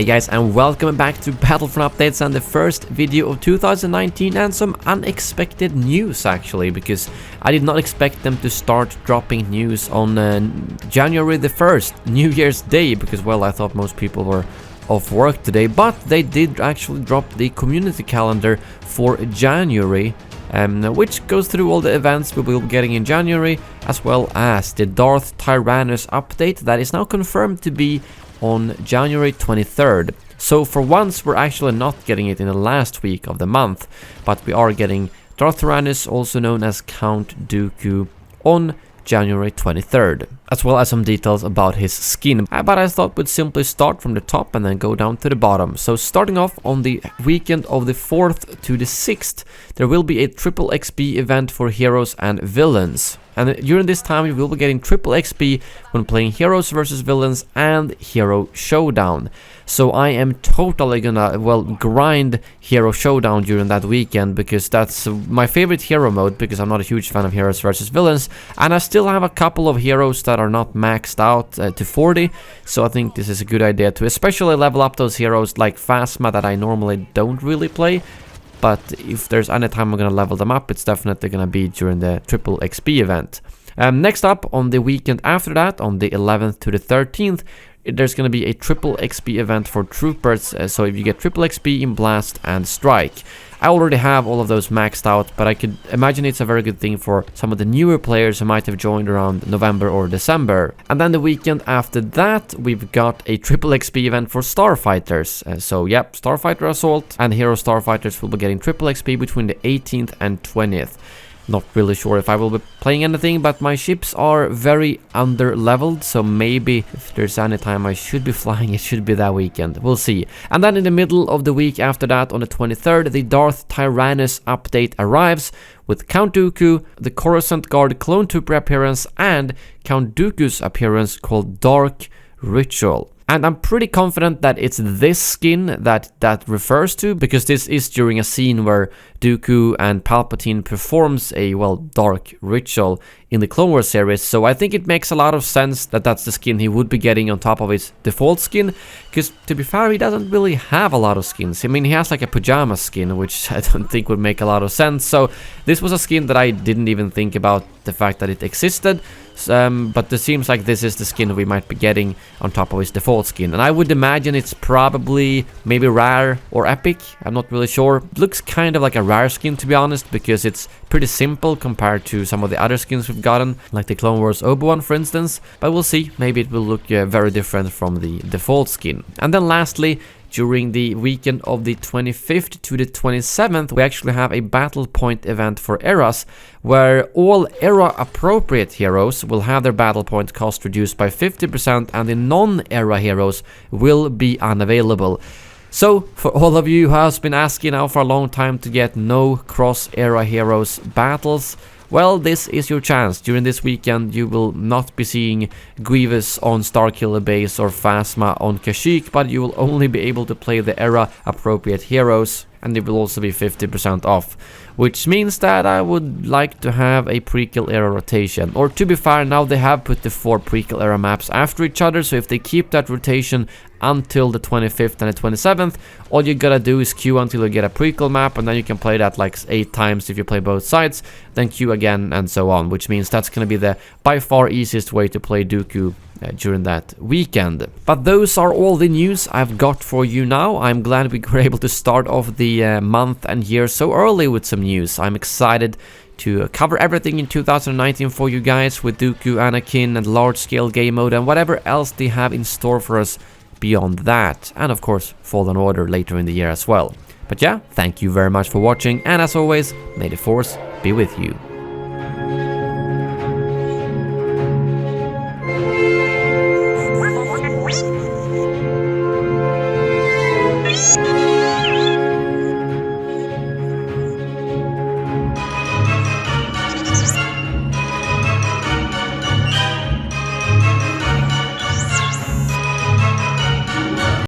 Hey guys, and welcome back to Battlefront Updates and the first video of 2019, and some unexpected news actually, because I did not expect them to start dropping news on January the 1st, New Year's Day, because well, I thought most people were off work today, but they did actually drop the community calendar for January, which goes through all the events we will be getting in January, as well as the Darth Tyrannus update that is now confirmed to be on January 23rd. So for once we're actually not getting it in the last week of the month, but we are getting Darth Tyrannus, also known as Count Dooku, on January 23rd, as well as some details about his skin. But I thought we'd simply start from the top and then go down to the bottom. So starting off on the weekend of the 4th to the 6th, there will be a triple XP event for heroes and villains. And during this time you will be getting triple XP when playing heroes versus villains and hero showdown. So I am totally gonna, well, grind hero showdown during that weekend, because that's my favorite hero mode, because I'm not a huge fan of heroes versus villains, and I still have a couple of heroes that are not maxed out to 40, so I think this is a good idea to especially level up those heroes like Phasma that I normally don't really play. But if there's any time I'm gonna level them up, it's definitely gonna be during the triple XP event. Next up, on the weekend after that, on the 11th to the 13th, there's gonna be a triple XP event for troopers, so if you get triple XP in Blast and Strike. I already have all of those maxed out, but I could imagine it's a very good thing for some of the newer players who might have joined around November or December. And then the weekend after that, we've got a triple XP event for Starfighters. So yep, Starfighter Assault and Hero Starfighters will be getting triple XP between the 18th and 20th. Not really sure if I will be playing anything, but my ships are very under leveled, so maybe if there's any time I should be flying, it should be that weekend. We'll see. And then in the middle of the week after that, on the 23rd, the Darth Tyrannus update arrives with Count Dooku, the Coruscant Guard clone trooper appearance, and Count Dooku's appearance called Dark Ritual. And I'm pretty confident that it's this skin that refers to, because this is during a scene where Dooku and Palpatine performs a, well, dark ritual in the Clone Wars series. So I think it makes a lot of sense that that's the skin he would be getting on top of his default skin, because to be fair, he doesn't really have a lot of skins. I mean, he has like a pajama skin, which I don't think would make a lot of sense. So this was a skin that I didn't even think about the fact that it existed. But it seems like this is the skin we might be getting on top of his default skin, and I would imagine it's probably maybe rare or epic. I'm not really sure. It looks kind of like a rare skin, to be honest, because it's pretty simple compared to some of the other skins we've gotten, like the Clone Wars Obi-Wan, for instance. But we'll see. Maybe it will look very different from the default skin. And then lastly, during the weekend of the 25th to the 27th, we actually have a battle point event for eras, where all era-appropriate heroes will have their battle point cost reduced by 50%, and the non-era heroes will be unavailable. So, for all of you who have been asking now for a long time to get no cross-era heroes battles, well, this is your chance. During this weekend, you will not be seeing Grievous on Starkiller Base or Phasma on Kashyyyk, but you will only be able to play the era-appropriate heroes, and it will also be 50% off. Which means that I would like to have a prequel era rotation. Or to be fair, now they have put the 4 prequel era maps after each other, so if they keep that rotation until the 25th and the 27th, all you gotta do is queue until you get a prequel map, and then you can play that like 8 times if you play both sides, then queue again and so on, which means that's gonna be the by far easiest way to play Dooku during that weekend. But those are all the news I've got for you now. I'm glad we were able to start off the month and year so early with some news. I'm excited to cover everything in 2019 for you guys, with Dooku, Anakin, and large-scale game mode, and whatever else they have in store for us beyond that, and of course Fallen Order later in the year as well. But yeah, thank you very much for watching, and as always, may the Force be with you.